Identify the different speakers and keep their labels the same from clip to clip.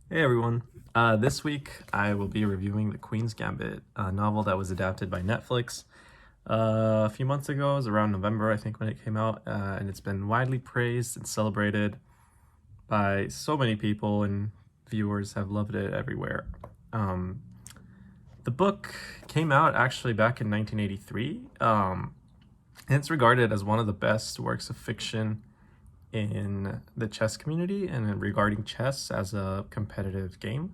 Speaker 1: Hey everyone. This week I will be reviewing The Queen's Gambit, a novel that was adapted by Netflix a few months ago. It was around November, I think, when it came out, and it's been widely praised and celebrated by so many people, and viewers have loved it everywhere. Um, the book came out actually back in 1983, and it's regarded as one of the best works of fiction in the chess community and regarding chess as a competitive game.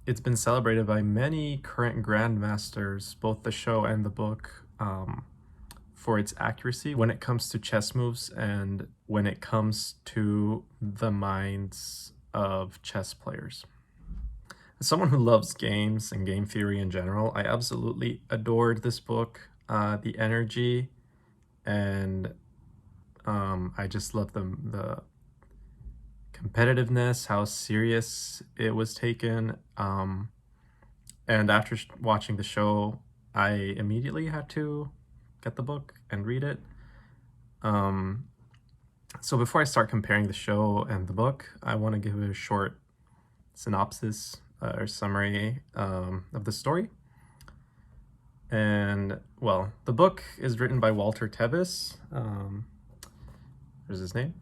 Speaker 1: It's been celebrated by many current grandmasters, both the show and the book, for its accuracy when it comes to chess moves and when it comes to the minds of chess players. As someone who loves games and game theory in general, I absolutely adored this book. The energy and I just love the competitiveness, how serious it was taken. And after watching the show, I immediately had to get the book and read it. So before I start comparing the show and the book, I want to give a short synopsis or summary of the story. And, well, the book is written by Walter Tevis. There's his name.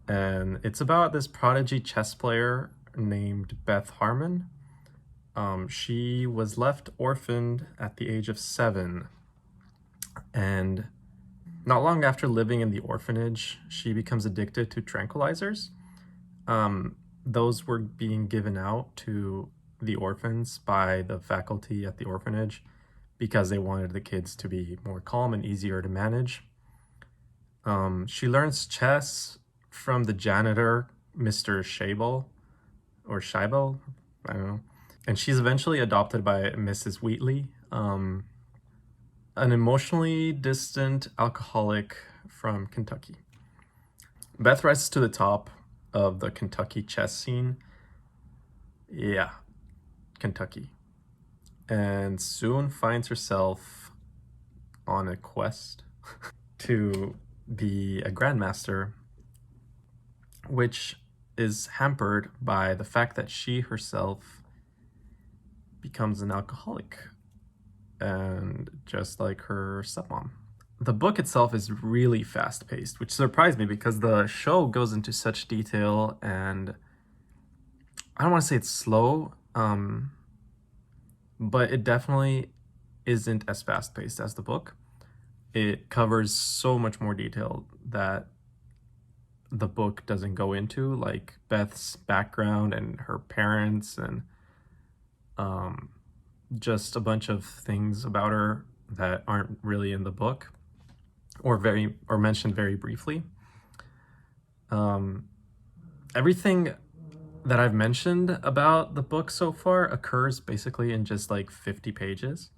Speaker 1: And it's about this prodigy chess player named Beth Harmon. She was left orphaned at the age of 7, and not long after living in the orphanage, she becomes addicted to tranquilizers. Those were being given out to the orphans by the faculty at the orphanage because they wanted the kids to be more calm and easier to manage. She learns chess from the janitor, Mr. Scheibel, or Scheibel, I don't know. And she's eventually adopted by Mrs. Wheatley, an emotionally distant alcoholic from Kentucky. Beth rises to the top of the Kentucky chess scene. Yeah, Kentucky. And soon finds herself on a quest to be a grandmaster, which is hampered by the fact that she herself becomes an alcoholic, and just like her stepmom. The book itself is really fast-paced, which surprised me because the show goes into such detail, and I don't want to say it's slow, but it definitely isn't as fast-paced as the book. It covers so much more detail that the book doesn't go into, like Beth's background and her parents, and just a bunch of things about her that aren't really in the book or mentioned very briefly. Everything that I've mentioned about the book so far occurs basically in just like 50 pages,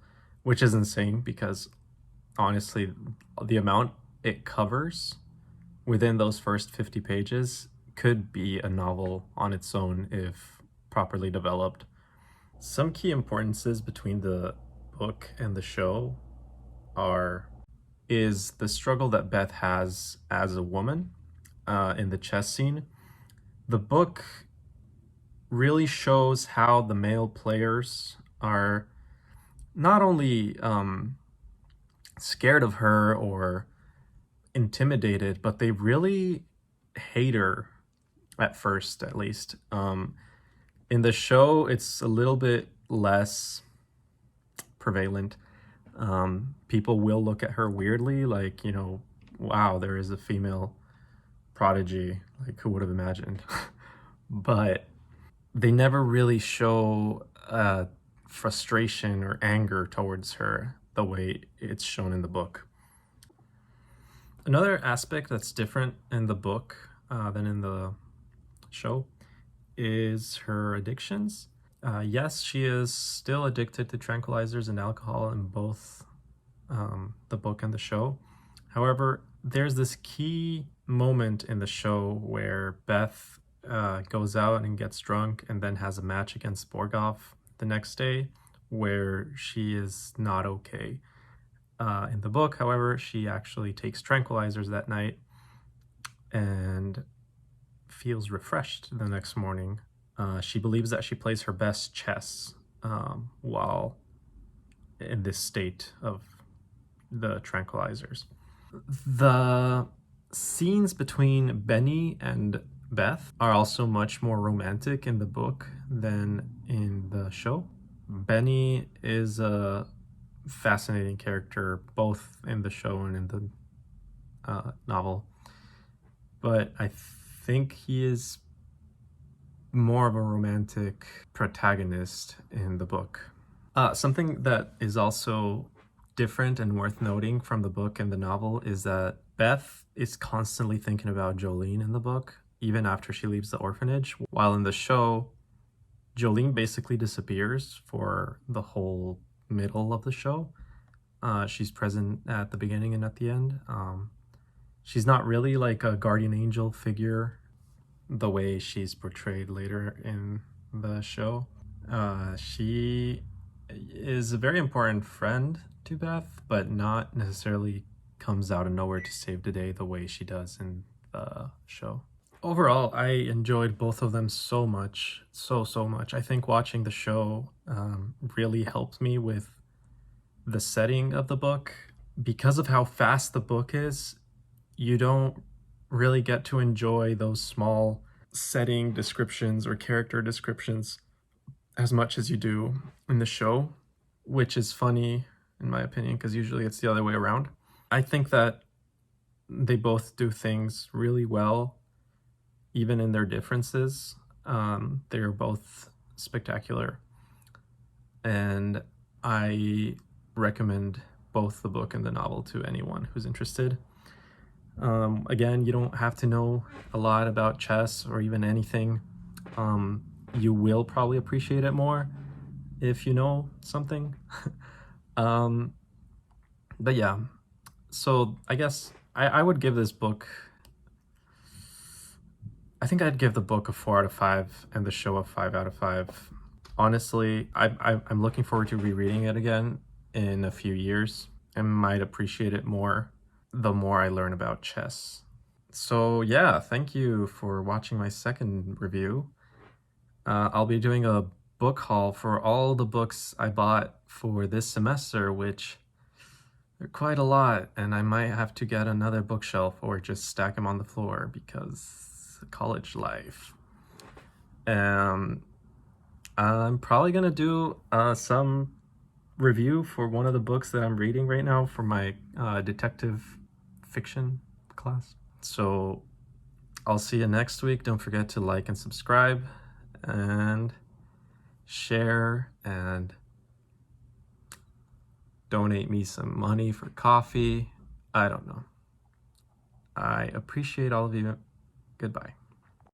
Speaker 1: which is insane because honestly, the amount it covers within those first 50 pages could be a novel on its own if properly developed. Some key importances between the book and the show is the struggle that Beth has as a woman in the chess scene. The book really shows how the male players are not only scared of her or intimidated, but they really hate her at first, at least. In the show, it's a little bit less prevalent. People will look at her weirdly, like, wow, there is a female prodigy. Like, who would have imagined? But they never really show frustration or anger towards her the way it's shown in the book. Another aspect that's different in the book than in the show is her addictions. Yes, she is still addicted to tranquilizers and alcohol in both the book and the show. However, there's this key moment in the show where Beth goes out and gets drunk and then has a match against Borgov the next day where she is not okay. In the book, however, she actually takes tranquilizers that night and feels refreshed the next morning. She believes that she plays her best chess while in this state of the tranquilizers. The scenes between Benny and Beth are also much more romantic in the book than in the show. Benny is a fascinating character both in the show and in the novel, but I think he is more of a romantic protagonist in the book. Something that is also different and worth noting from the book and the novel is that Beth is constantly thinking about Jolene in the book, even after she leaves the orphanage, while in the show, Jolene basically disappears for the whole middle of the show. She's present at the beginning and at the end. She's not really like a guardian angel figure the way she's portrayed later in the show. She is a very important friend to Beth, but not necessarily comes out of nowhere to save the day the way she does in the show. Overall, I enjoyed both of them so much, so much. I think watching the show really helped me with the setting of the book. Because of how fast the book is, you don't really get to enjoy those small setting descriptions or character descriptions as much as you do in the show, which is funny in my opinion, because usually it's the other way around. I think that they both do things really well, even in their differences. They're both spectacular, and I recommend both the book and the novel to anyone who's interested. Again, you don't have to know a lot about chess or even anything. You will probably appreciate it more if you know something. But yeah, so I guess I would give this book, I think I'd give the book a 4 out of 5 and the show a 5 out of 5. Honestly, I'm looking forward to rereading it again in a few years and might appreciate it more the more I learn about chess. So yeah, thank you for watching my second review. I'll be doing a book haul for all the books I bought for this semester, which are quite a lot, and I might have to get another bookshelf or just stack them on the floor because college life. I'm probably gonna do some review for one of the books that I'm reading right now for my detective fiction class. So I'll see you next week. Don't forget to like and subscribe and share and donate me some money for coffee. I don't know. I appreciate all of you. Goodbye.